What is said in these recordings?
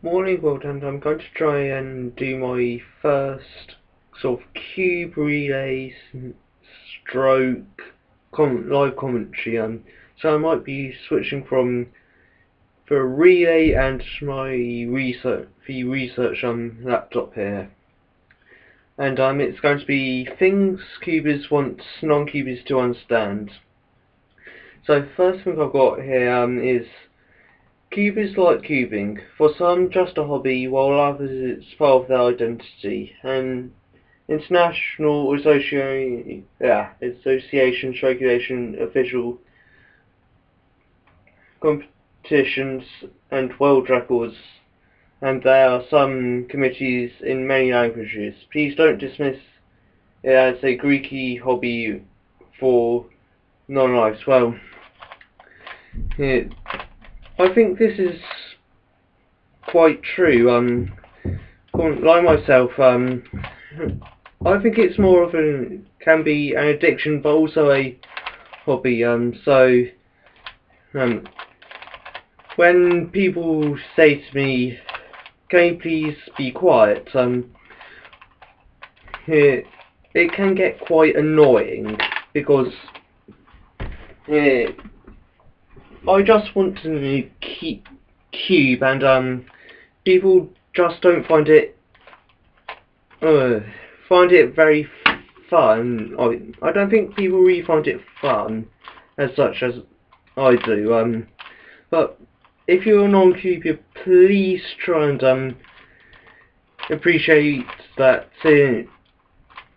Morning, world, and I'm going to try and do my first sort of cube relay stroke live commentary. So I might be switching from the relay and my research laptop here, and it's going to be things cubers want non-cubers to understand. So first thing I've got here is. Cubers like cubing. For some, just a hobby, while others it's part of their identity. An international association, regulation, official competitions, and world records, and there are some committees in many languages. Please don't dismiss it as a Greeky hobby for non-lives. Well, I think this is quite true. Like myself, I think it's more of can be an addiction, but also a hobby. When people say to me, "Can you please be quiet?" It can get quite annoying because I just want to keep cube, and people just don't find it very fun. I don't think people really find it fun as such as I do. But if you're a non-cuber, please try and appreciate that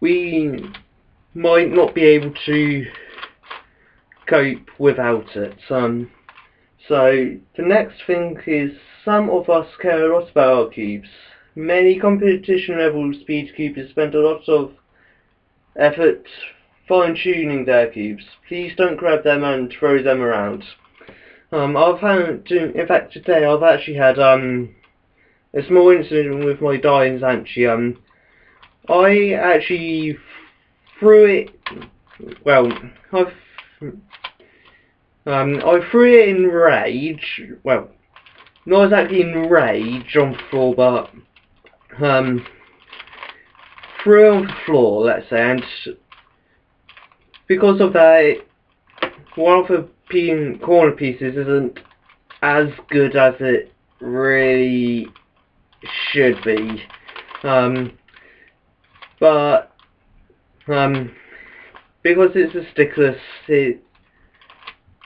we might not be able to cope without it. So the next thing is some of us care a lot about our cubes. Many competition level speed cubers spend a lot of effort fine-tuning their cubes. Please don't grab them and throw them around. In fact today I've actually had a small incident with my dying Zanchi. I actually threw it. Well, I threw it in rage. Well, not exactly in rage on the floor, but threw it on the floor, let's say, and because of that, one of the corner pieces isn't as good as it really should be. But because it's a stickless, it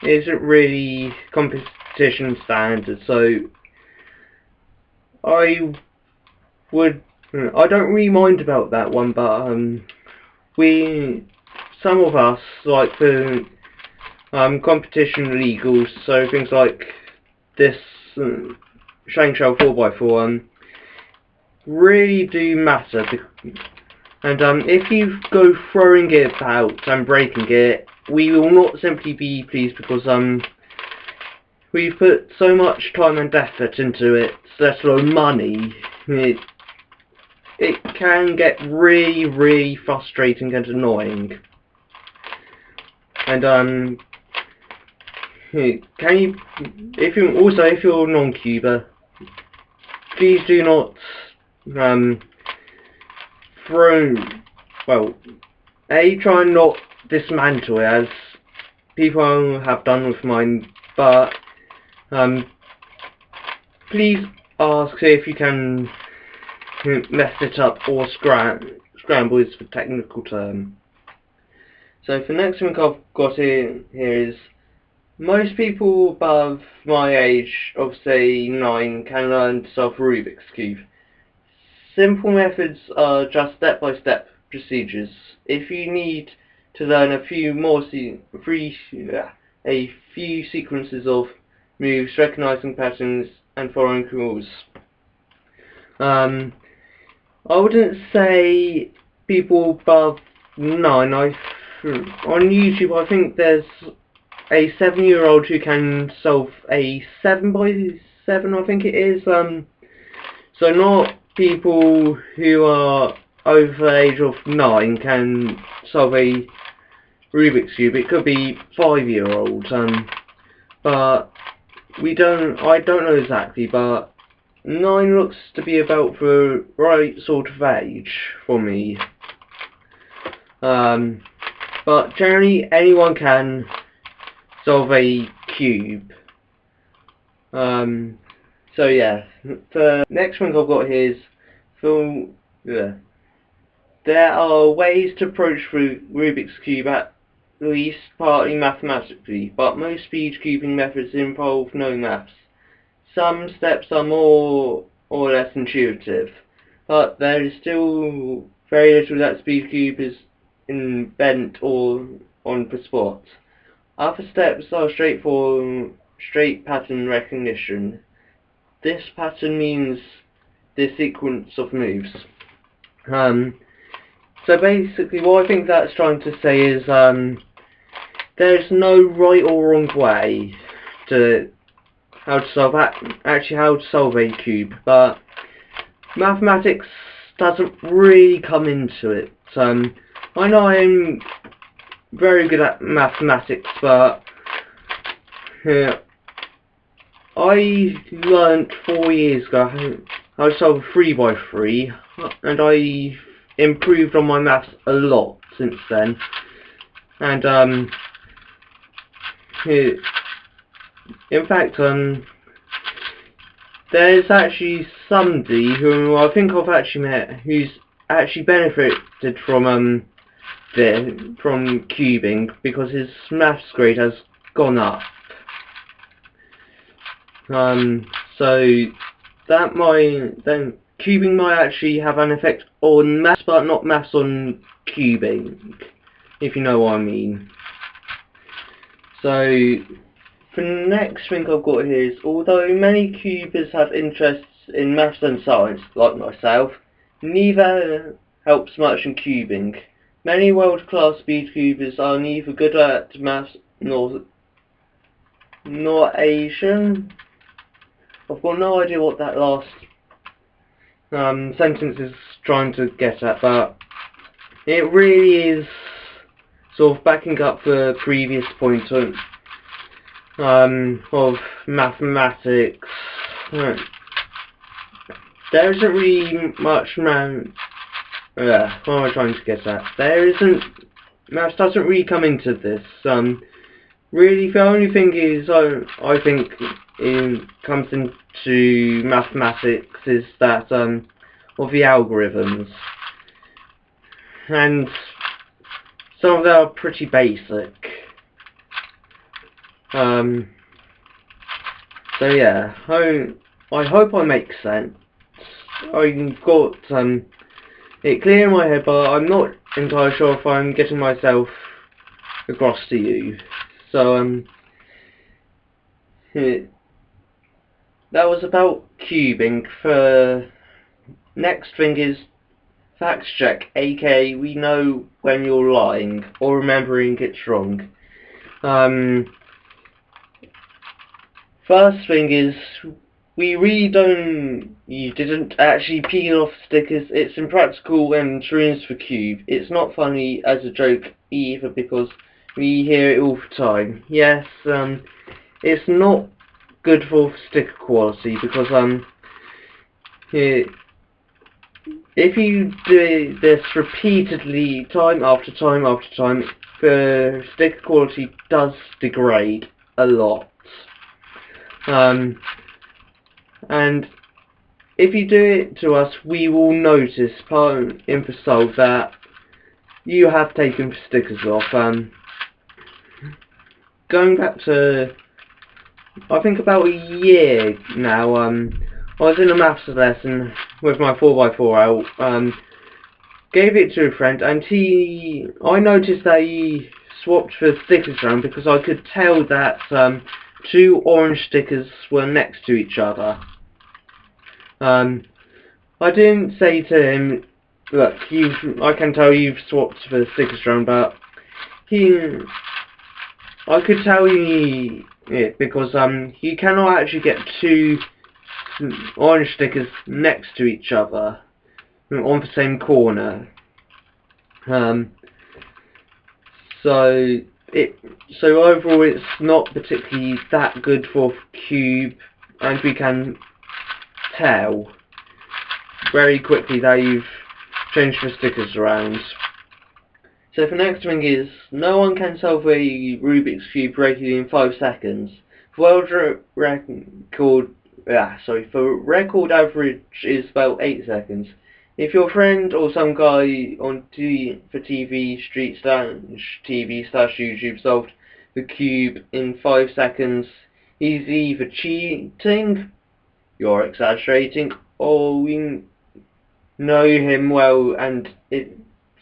isn't really competition standard, so I don't really mind about that one, but some of us like the competition legals, so things like this Shangshell 4x4 really do matter, and if you go throwing it about and breaking it, we will not simply be pleased, because we've put so much time and effort into it, let alone money. It can get really frustrating and annoying. And if you're a non-cuber, please do not try and not dismantle it, as people have done with mine, but please ask if you can mess it up, or scramble is the technical term. So the next thing I've got here is, most people above my age of say 9 can learn to solve Rubik's Cube. Simple methods are just step-by-step procedures. If you need to learn a few sequences of moves, recognizing patterns, and following rules. I wouldn't say people above 9. On YouTube, I think there's a 7-year-old who can solve a 7x7, I think it is. So not people who are over the age of 9 can solve a Rubik's Cube. It could be 5-year-olds, but I don't know exactly, but 9 looks to be about the right sort of age for me. But generally anyone can solve a cube. So yeah, the next one I've got here is there are ways to approach the Rubik's Cube at least partly mathematically, but most speed cubing methods involve no maths. Some steps are more or less intuitive, but there is still very little that speed cube is invent or on the spot. Other steps are straightforward, straight pattern recognition. This pattern means the sequence of moves. So basically what I think that's trying to say is there's no right or wrong way to how to solve a cube, but mathematics doesn't really come into it. I know I'm very good at mathematics, but I learnt 4 years ago how to solve a 3 by 3, and I improved on my maths a lot since then. And in fact, there's actually somebody who I think I've actually met who's actually benefited from cubing because his maths grade has gone up. So that cubing might actually have an effect on maths, but not maths on cubing, if you know what I mean. So the next thing I've got here is, although many cubers have interests in maths and science, like myself, neither helps much in cubing. Many world-class speed cubers are neither good at maths nor Asian. I've got no idea what that last sentence is trying to get at, but it really is sort of backing up the previous point of mathematics. There isn't really much what am I trying to get at? Maths doesn't really come into this. Really, the only thing is, I think comes into mathematics is that of the algorithms, and some of them are pretty basic. So yeah, I hope I make sense. I've got it clear in my head, but I'm not entirely sure if I'm getting myself across to you. So that was about cubing. The next thing is fact check, aka we know when you're lying or remembering it's wrong. First thing is, you didn't actually peel off stickers. It's impractical and ruins the cube. It's not funny as a joke either because we hear it all the time. Yes, it's not good for sticker quality because if you do this repeatedly, time after time after time, the sticker quality does degrade a lot. And if you do it to us, we will notice in the solve that you have taken the stickers off. Going back to, I think about a year now, I was in a maths lesson with my 4x4 out, gave it to a friend, and I noticed that he swapped the stickers around because I could tell that 2 orange stickers were next to each other. I didn't say to him, look, I can tell you've swapped the stickers around, but I could tell you it because you cannot actually get 2 orange stickers next to each other on the same corner. So overall it's not particularly that good for cube, and we can tell very quickly that you've changed the stickers around. So the next thing is, no one can solve a Rubik's Cube regularly in 5 seconds. The world record, the record average is about 8 seconds. If your friend or some guy on TV YouTube solved the cube in 5 seconds, he's either cheating, you're exaggerating, or we know him well and it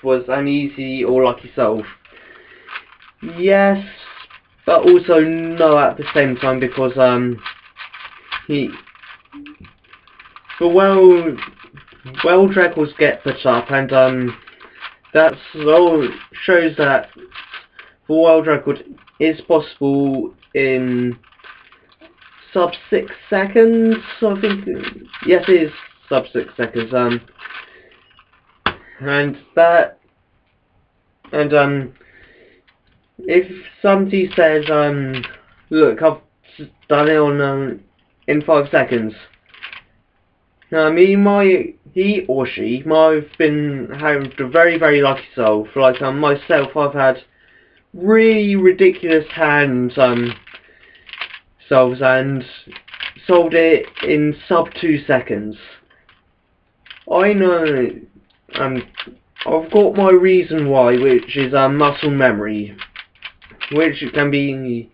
was an easy or lucky solve. Yes, but also no at the same time, because the world records get put up, and that all shows that the world record is possible in sub 6 seconds. I think, yes, it is sub 6 seconds. If somebody says, look, I've done it on in 5 seconds. He or she might have been having a very, very lucky solve. Like myself, I've had really ridiculous hand solves and solved it in sub 2 seconds. I know, I've got my reason why, which is muscle memory, which can be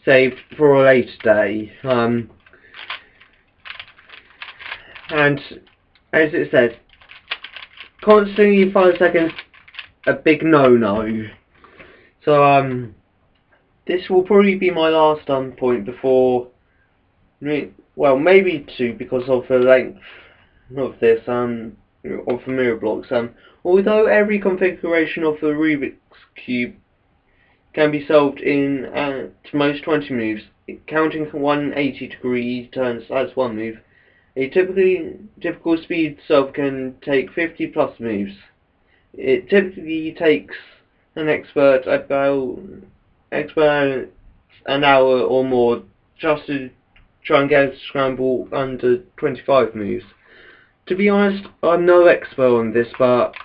saved for a later day. And as it says, constantly 5 seconds, a big no-no. So this will probably be my last point before, well, maybe 2, because of the length of this of the mirror blocks. Although every configuration of the Rubik's Cube can be solved in at most 20 moves, counting 180-degree turns as one move. A typical speed solve can take 50 plus moves. It typically takes an expert about an hour or more just to try and get a scramble under 25 moves. To be honest, I'm no expert on this, but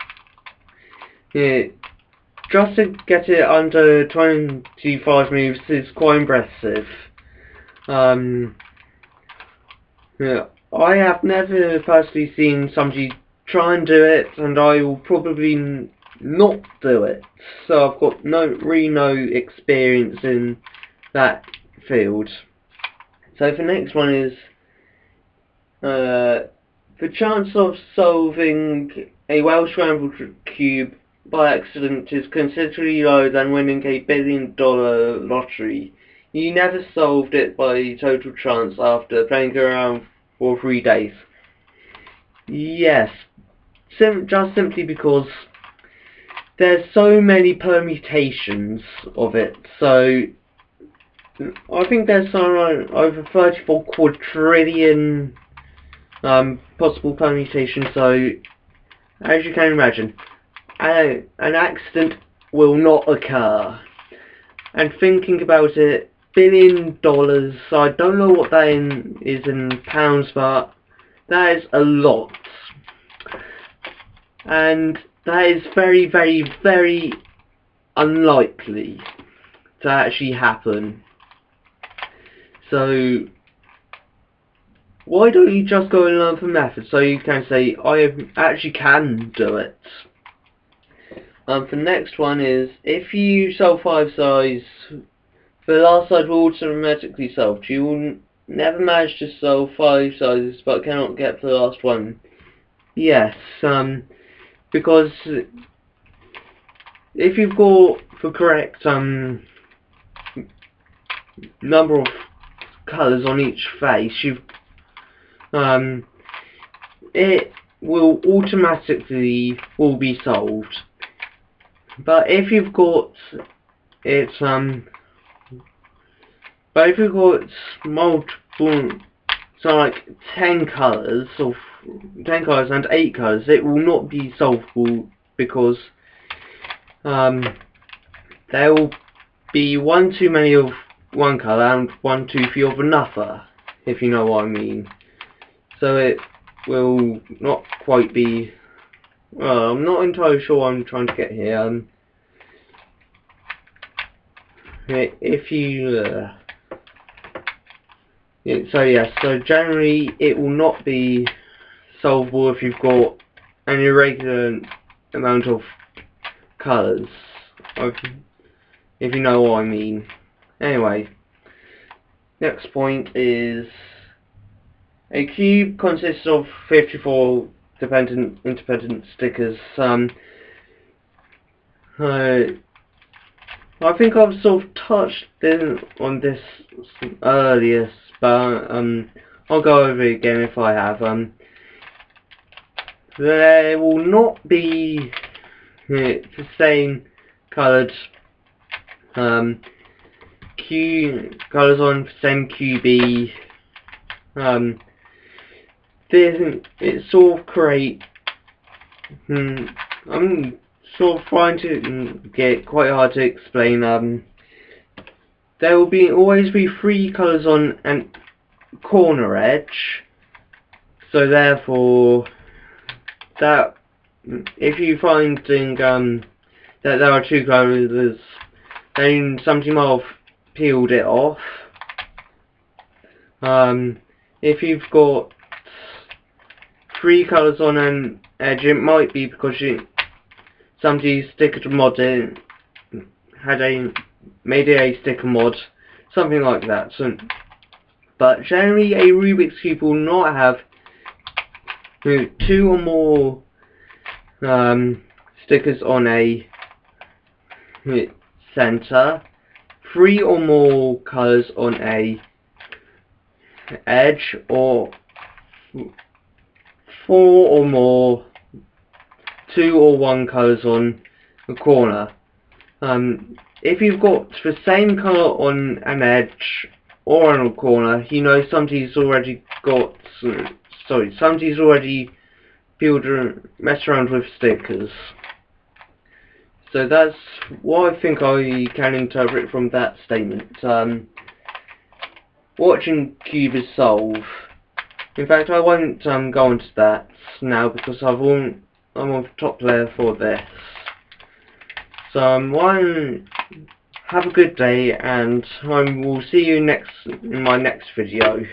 just to get it under 25 moves is quite impressive. I have never personally seen somebody try and do it, and I will probably not do it. So I've got really no experience in that field. So the next one is the chance of solving a well-scrambled cube by accident is considerably lower than winning a $1 billion lottery. You never solved it by total chance after playing around for 3 days. Yes, just simply because there's so many permutations of it. So I think there's over 34 quadrillion possible permutations. So as you can imagine, an accident will not occur. And thinking about it, $1 billion, I don't know what that is in pounds, but that is a lot. And that is very, very, very unlikely to actually happen. So why don't you just go and learn the method, so you can say, I actually can do it. The next one is, if you solve 5 sides, the last side will automatically solve. You will never manage to solve 5 sizes, but cannot get the last one. Yes, because if you've got the correct number of colours on each face, it will automatically be solved. But if you've got multiple, so like 10 colours and 8 colours, it will not be solvable, because there will be one too many of one colour and one too few of another, if you know what I mean. so it will not quite be. Well, I'm not entirely sure what I'm trying to get here. If you so generally it will not be solvable if you've got an irregular amount of colours, if you know what I mean. Anyway, next point is a cube consists of 54 independent stickers. I think I've sort of touched on this earlier, but I'll go over it again if I have. There will not be the same coloured colours on same QB. It sort of create. I'm sort of trying to get quite hard to explain. There will always be 3 colours on an corner edge, so therefore that if you finding that there are 2 colours, then somebody might have peeled it off. If you've got 3 colours on an edge, it might be because somebody sticker mod in made a sticker mod, something like that. So, but generally a Rubik's Cube will not have 2 or more stickers on a center, 3 or more colours on a edge, or 4 or more 2 or 1 colours on a corner. If you've got the same colour on an edge or on a corner, you know somebody's already peeled and messed around with stickers. So that's what I think I can interpret from that statement. Watching Cube is solve. In fact, I won't go into that now because I'm on the top layer for this. So have a good day, and I will see you in my next video.